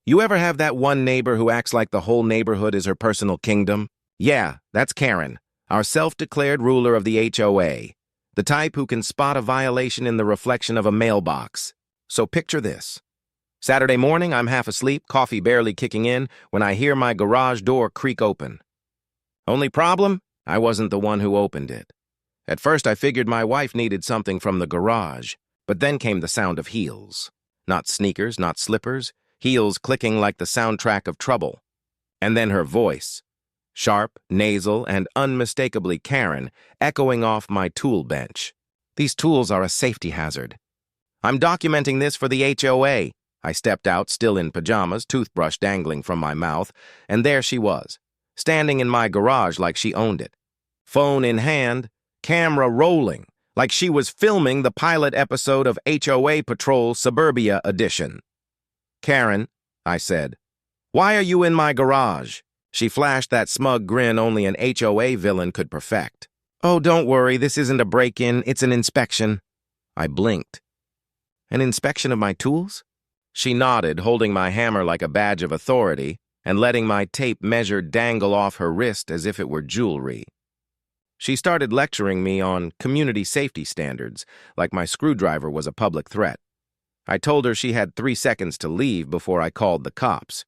You ever have that one neighbor who acts like the whole neighborhood is her personal kingdom? Yeah, that's Karen, our self-declared ruler of the HOA, the type who can spot a violation in the reflection of a mailbox. So picture this. Saturday morning, I'm half asleep, coffee barely kicking in, when I hear my garage door creak open. Only problem? I wasn't the one who opened it. At first, I figured my wife needed something from the garage, but then came the sound of heels. Not sneakers, not slippers, heels clicking like the soundtrack of trouble. And then her voice, sharp, nasal, and unmistakably Karen, echoing off my tool bench. These tools are a safety hazard. I'm documenting this for the HOA. I stepped out, still in pajamas, toothbrush dangling from my mouth, and there she was, standing in my garage like she owned it. Phone in hand, camera rolling, like she was filming the pilot episode of HOA Patrol Suburbia Edition. "Karen," I said, "why are you in my garage?" She flashed that smug grin only an HOA villain could perfect. "Oh, don't worry, this isn't a break-in, it's an inspection." I blinked. "An inspection of my tools?" She nodded, holding my hammer like a badge of authority and letting my tape measure dangle off her wrist as if it were jewelry. She started lecturing me on community safety standards, like my screwdriver was a public threat. I told her she had 3 seconds to leave before I called the cops.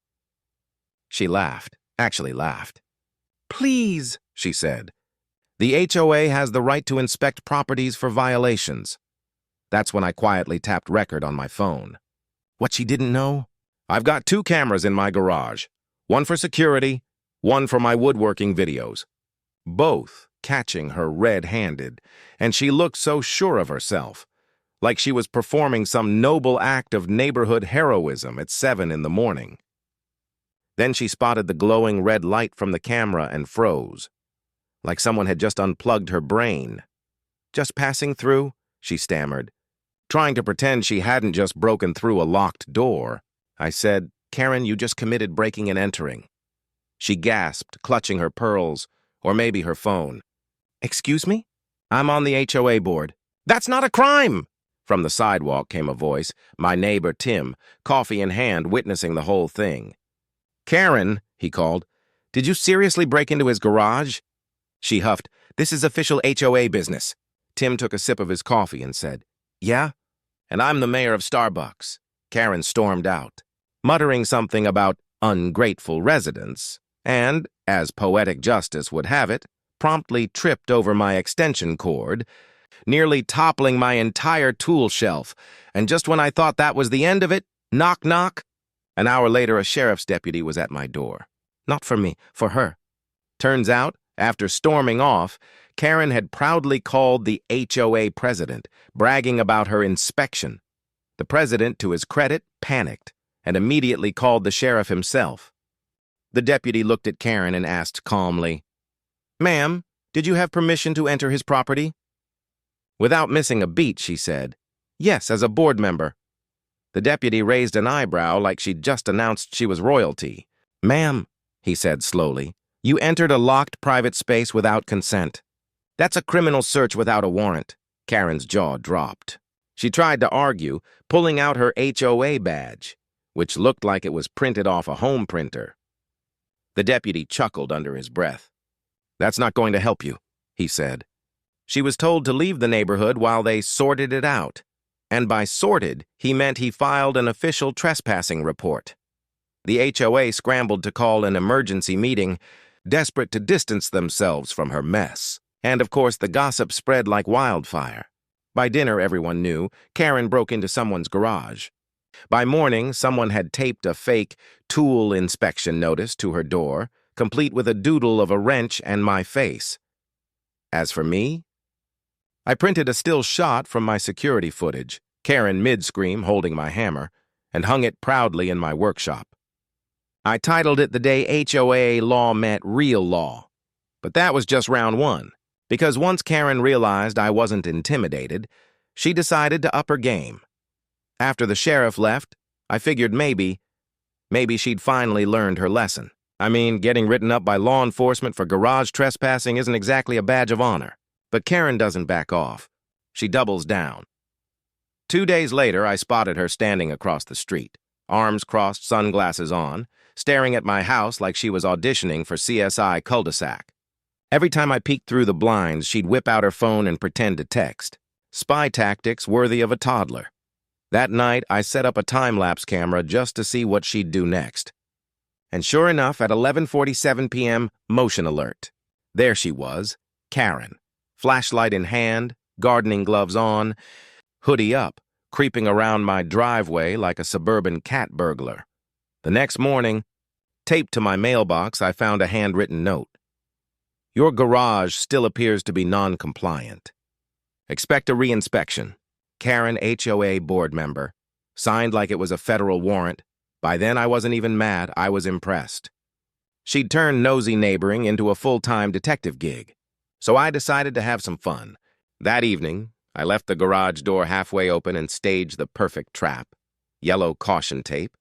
She laughed, actually laughed. "Please," she said. "The HOA has the right to inspect properties for violations." That's when I quietly tapped record on my phone. What she didn't know? I've got 2 cameras in my garage. One for security, one for my woodworking videos. Both catching her red-handed, and she looked so sure of herself, like she was performing some noble act of neighborhood heroism at 7 in the morning. Then she spotted the glowing red light from the camera and froze, like someone had just unplugged her brain. "Just passing through," she stammered, trying to pretend she hadn't just broken through a locked door. I said, "Karen, you just committed breaking and entering." She gasped, clutching her pearls, or maybe her phone. "Excuse me? I'm on the HOA board." "That's not a crime!" From the sidewalk came a voice, my neighbor Tim, coffee in hand, witnessing the whole thing. "Karen," he called, "did you seriously break into his garage?" She huffed, "This is official HOA business." Tim took a sip of his coffee and said, "Yeah? And I'm the mayor of Starbucks." Karen stormed out, muttering something about ungrateful residents, and, as poetic justice would have it, promptly tripped over my extension cord, nearly toppling my entire tool shelf, and just when I thought that was the end of it, knock, knock. An hour later, a sheriff's deputy was at my door. Not for me, for her. Turns out, after storming off, Karen had proudly called the HOA president, bragging about her inspection. The president, to his credit, panicked and immediately called the sheriff himself. The deputy looked at Karen and asked calmly, "Ma'am, did you have permission to enter his property?" Without missing a beat, she said, "Yes, as a board member." The deputy raised an eyebrow like she'd just announced she was royalty. "Ma'am," he said slowly, "you entered a locked private space without consent. That's a criminal search without a warrant." Karen's jaw dropped. She tried to argue, pulling out her HOA badge, which looked like it was printed off a home printer. The deputy chuckled under his breath. "That's not going to help you," he said. She was told to leave the neighborhood while they sorted it out. And by sorted, he meant he filed an official trespassing report. The HOA scrambled to call an emergency meeting, desperate to distance themselves from her mess. And of course, the gossip spread like wildfire. By dinner, everyone knew, Karen broke into someone's garage. By morning, someone had taped a fake tool inspection notice to her door, complete with a doodle of a wrench and my face. As for me, I printed a still shot from my security footage, Karen mid-scream holding my hammer, and hung it proudly in my workshop. I titled it The Day HOA Law Met Real Law. But that was just round 1, because once Karen realized I wasn't intimidated, she decided to up her game. After the sheriff left, I figured maybe she'd finally learned her lesson. I mean, getting written up by law enforcement for garage trespassing isn't exactly a badge of honor. But Karen doesn't back off. She doubles down. 2 days later, I spotted her standing across the street, arms crossed, sunglasses on, staring at my house like she was auditioning for CSI Cul-de-sac. Every time I peeked through the blinds, she'd whip out her phone and pretend to text. Spy tactics worthy of a toddler. That night, I set up a time-lapse camera just to see what she'd do next. And sure enough, at 11:47 p.m., motion alert. There she was, Karen, flashlight in hand, gardening gloves on, hoodie up, creeping around my driveway like a suburban cat burglar. The next morning, taped to my mailbox, I found a handwritten note. Your garage still appears to be non-compliant. Expect a reinspection. Karen, HOA board member. Signed like it was a federal warrant. By then, I wasn't even mad, I was impressed. She'd turned nosy neighboring into a full-time detective gig. So I decided to have some fun. That evening, I left the garage door halfway open and staged the perfect trap. Yellow caution tape,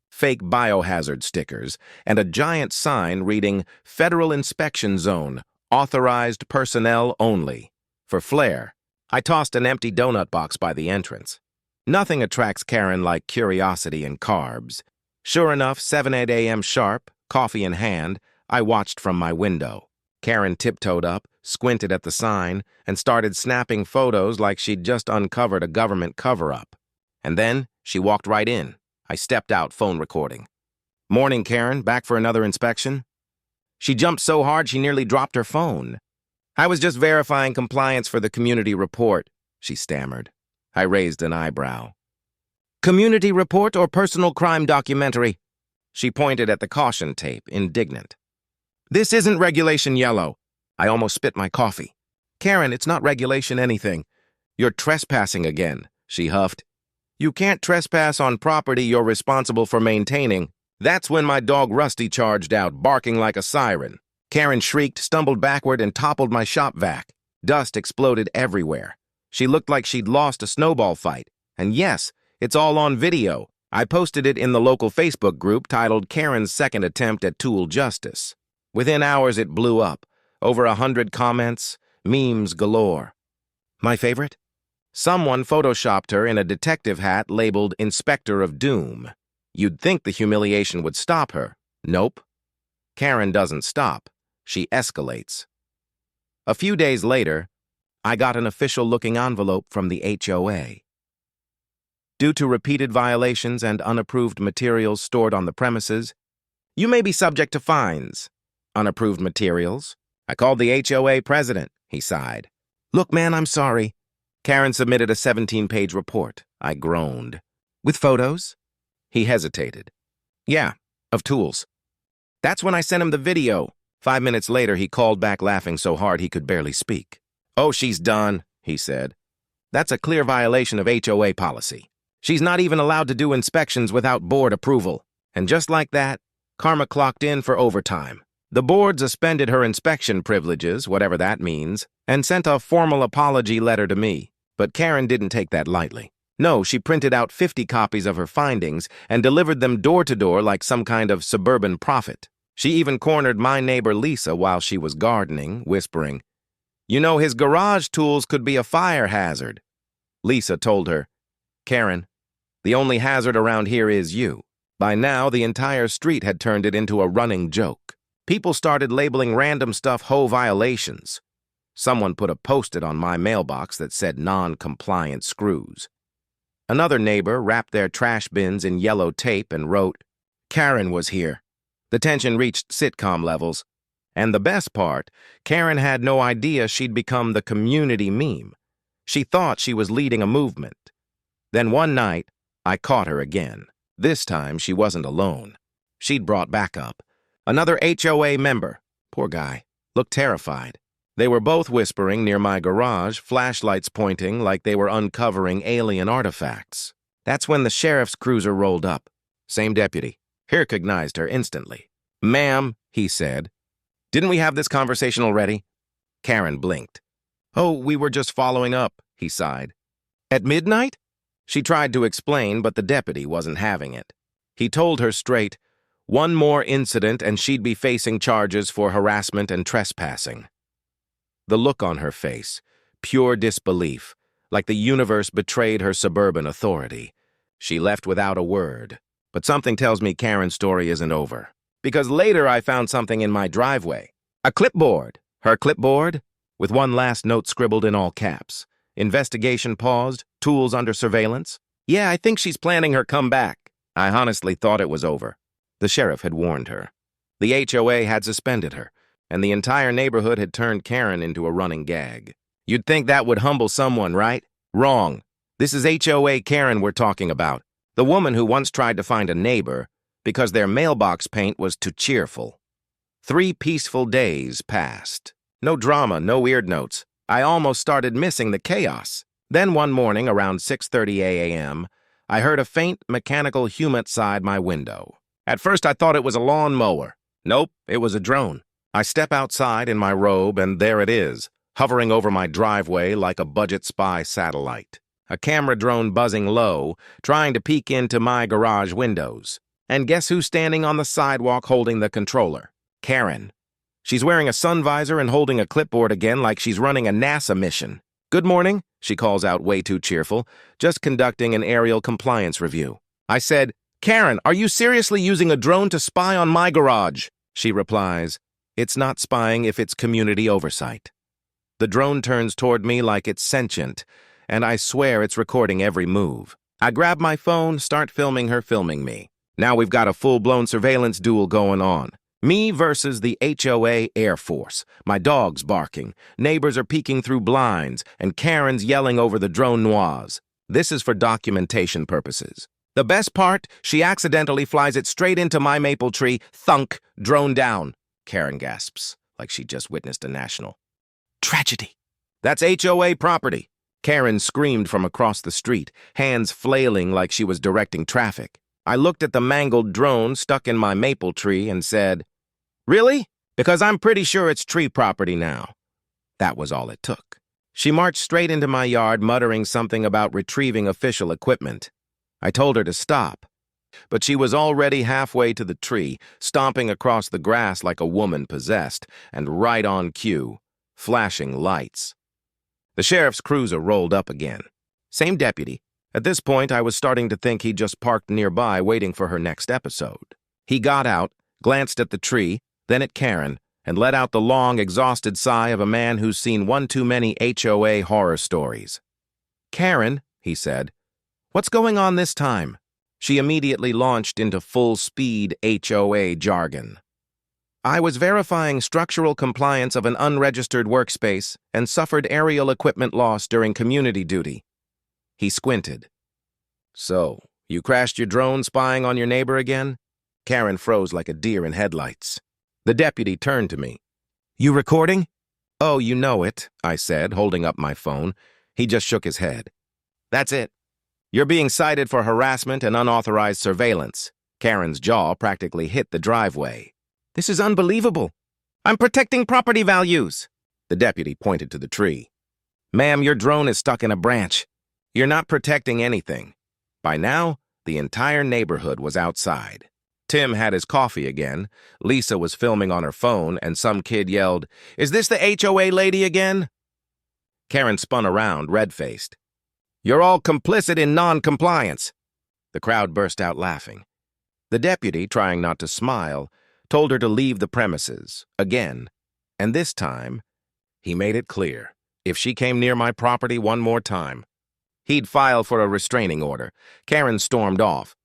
fake biohazard stickers, and a giant sign reading Federal Inspection Zone, Authorized Personnel Only. For flair, I tossed an empty donut box by the entrance. Nothing attracts Karen like curiosity and carbs. Sure enough, 7-8 a.m. sharp, coffee in hand, I watched from my window. Karen tiptoed up, squinted at the sign, and started snapping photos like she'd just uncovered a government cover-up. And then she walked right in. I stepped out, phone recording. Morning, Karen. Back for another inspection? She jumped so hard she nearly dropped her phone. I was just verifying compliance for the community report, she stammered. I raised an eyebrow. Community report or personal crime documentary? She pointed at the caution tape, indignant. This isn't Regulation Yellow. I almost spit my coffee. Karen, it's not Regulation anything. You're trespassing again, she huffed. You can't trespass on property you're responsible for maintaining. That's when my dog Rusty charged out, barking like a siren. Karen shrieked, stumbled backward, and toppled my shop vac. Dust exploded everywhere. She looked like she'd lost a snowball fight. And yes, it's all on video. I posted it in the local Facebook group titled Karen's Second Attempt at Tool Justice. Within hours, it blew up. Over 100 comments, memes galore. My favorite? Someone photoshopped her in a detective hat labeled Inspector of Doom. You'd think the humiliation would stop her. Nope. Karen doesn't stop. She escalates. A few days later, I got an official-looking envelope from the HOA. Due to repeated violations and unapproved materials stored on the premises, you may be subject to fines. Unapproved materials? I called the HOA president, he sighed. Look, man, I'm sorry. Karen submitted a 17-page report. I groaned. With photos? He hesitated. Yeah, of tools. That's when I sent him the video. 5 minutes later, he called back laughing so hard he could barely speak. Oh, she's done, he said. That's a clear violation of HOA policy. She's not even allowed to do inspections without board approval. And just like that, karma clocked in for overtime. The board suspended her inspection privileges, whatever that means, and sent a formal apology letter to me. But Karen didn't take that lightly. No, she printed out 50 copies of her findings and delivered them door to door like some kind of suburban prophet. She even cornered my neighbor Lisa while she was gardening, whispering, "You know, his garage tools could be a fire hazard." Lisa told her, "Karen, the only hazard around here is you." By now, the entire street had turned it into a running joke. People started labeling random stuff HOA violations. Someone put a post-it on my mailbox that said non-compliant screws. Another neighbor wrapped their trash bins in yellow tape and wrote, "Karen was here." The tension reached sitcom levels. And the best part, Karen had no idea she'd become the community meme. She thought she was leading a movement. Then one night, I caught her again. This time, she wasn't alone. She'd brought backup. Another HOA member, poor guy, looked terrified. They were both whispering near my garage, flashlights pointing like they were uncovering alien artifacts. That's when the sheriff's cruiser rolled up. Same deputy. He recognized her instantly. "Ma'am," he said. "Didn't we have this conversation already?" Karen blinked. "Oh, we were just following up," he sighed. "At midnight?" She tried to explain, but the deputy wasn't having it. He told her straight, one more incident and she'd be facing charges for harassment and trespassing. The look on her face, pure disbelief, like the universe betrayed her suburban authority. She left without a word. But something tells me Karen's story isn't over. Because later I found something in my driveway. A clipboard. Her clipboard? With one last note scribbled in all caps. Investigation paused, tools under surveillance. Yeah, I think she's planning her comeback. I honestly thought it was over. The sheriff had warned her. The HOA had suspended her, and the entire neighborhood had turned Karen into a running gag. You'd think that would humble someone, right? Wrong. This is HOA Karen we're talking about. The woman who once tried to find a neighbor because their mailbox paint was too cheerful. 3 peaceful days passed. No drama, no weird notes. I almost started missing the chaos. Then one morning, around 6:30 a.m., I heard a faint mechanical hum outside my window. At first, I thought it was a lawnmower. Nope, it was a drone. I step outside in my robe, and there it is, hovering over my driveway like a budget spy satellite. A camera drone buzzing low, trying to peek into my garage windows. And guess who's standing on the sidewalk holding the controller? Karen. She's wearing a sun visor and holding a clipboard again like she's running a NASA mission. Good morning, she calls out way too cheerful, just conducting an aerial compliance review. I said, Karen, are you seriously using a drone to spy on my garage? She replies, it's not spying if it's community oversight. The drone turns toward me like it's sentient, and I swear it's recording every move. I grab my phone, start filming her filming me. Now we've got a full-blown surveillance duel going on. Me versus the HOA Air Force. My dog's barking, neighbors are peeking through blinds, and Karen's yelling over the drone noirs. This is for documentation purposes. The best part, she accidentally flies it straight into my maple tree. Thunk, drone down. Karen gasps, like she just witnessed a national tragedy. That's HOA property. Karen screamed from across the street, hands flailing like she was directing traffic. I looked at the mangled drone stuck in my maple tree and said, really? Because I'm pretty sure it's tree property now. That was all it took. She marched straight into my yard, muttering something about retrieving official equipment. I told her to stop, but she was already halfway to the tree, stomping across the grass like a woman possessed, and right on cue, flashing lights. The sheriff's cruiser rolled up again. Same deputy. At this point, I was starting to think he just parked nearby waiting for her next episode. He got out, glanced at the tree, then at Karen, and let out the long, exhausted sigh of a man who's seen one too many HOA horror stories. Karen, he said, what's going on this time? She immediately launched into full-speed HOA jargon. I was verifying structural compliance of an unregistered workspace and suffered aerial equipment loss during community duty. He squinted. So, you crashed your drone spying on your neighbor again? Karen froze like a deer in headlights. The deputy turned to me. You recording? Oh, you know it, I said, holding up my phone. He just shook his head. That's it. You're being cited for harassment and unauthorized surveillance. Karen's jaw practically hit the driveway. This is unbelievable. I'm protecting property values. The deputy pointed to the tree. Ma'am, your drone is stuck in a branch. You're not protecting anything. By now, the entire neighborhood was outside. Tim had his coffee again, Lisa was filming on her phone, and some kid yelled, "Is this the HOA lady again?" Karen spun around, red-faced. You're all complicit in non-compliance. The crowd burst out laughing. The deputy, trying not to smile, told her to leave the premises, again, and this time, he made it clear, if she came near my property one more time, he'd file for a restraining order. Karen stormed off,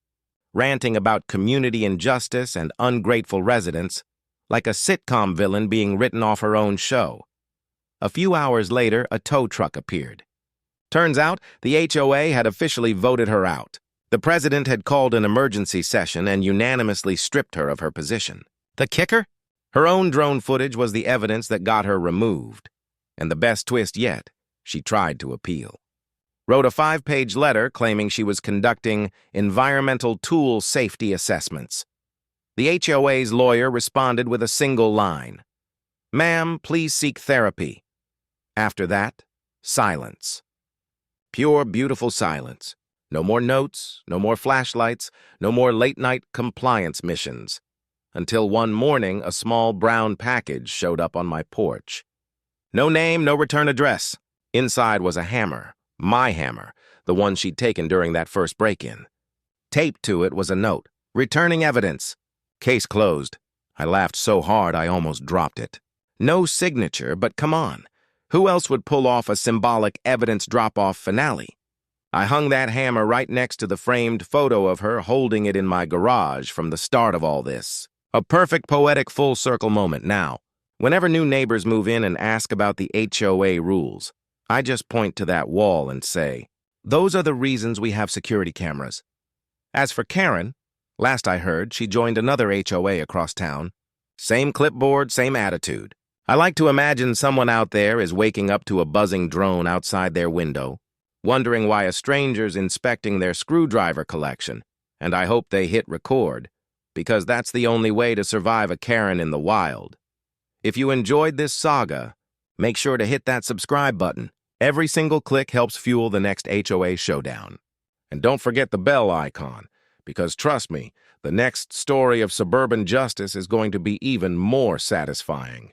ranting about community injustice and ungrateful residents, like a sitcom villain being written off her own show. A few hours later, a tow truck appeared. Turns out, the HOA had officially voted her out. The president had called an emergency session and unanimously stripped her of her position. The kicker? Her own drone footage was the evidence that got her removed. And the best twist yet, she tried to appeal. Wrote a 5-page letter claiming she was conducting environmental tool safety assessments. The HOA's lawyer responded with a single line. Ma'am, please seek therapy. After that, silence. Pure, beautiful silence. No more notes, no more flashlights, no more late-night compliance missions. Until one morning, a small brown package showed up on my porch. No name, no return address. Inside was a hammer, my hammer, the one she'd taken during that first break-in. Taped to it was a note. Returning evidence. Case closed. I laughed so hard I almost dropped it. No signature, but come on. Who else would pull off a symbolic evidence drop-off finale? I hung that hammer right next to the framed photo of her holding it in my garage from the start of all this. A perfect poetic full-circle moment now. Whenever new neighbors move in and ask about the HOA rules, I just point to that wall and say, those are the reasons we have security cameras. As for Karen, last I heard, she joined another HOA across town. Same clipboard, same attitude. I like to imagine someone out there is waking up to a buzzing drone outside their window, wondering why a stranger's inspecting their screwdriver collection, and I hope they hit record, because that's the only way to survive a Karen in the wild. If you enjoyed this saga, make sure to hit that subscribe button. Every single click helps fuel the next HOA showdown. And don't forget the bell icon, because trust me, the next story of suburban justice is going to be even more satisfying.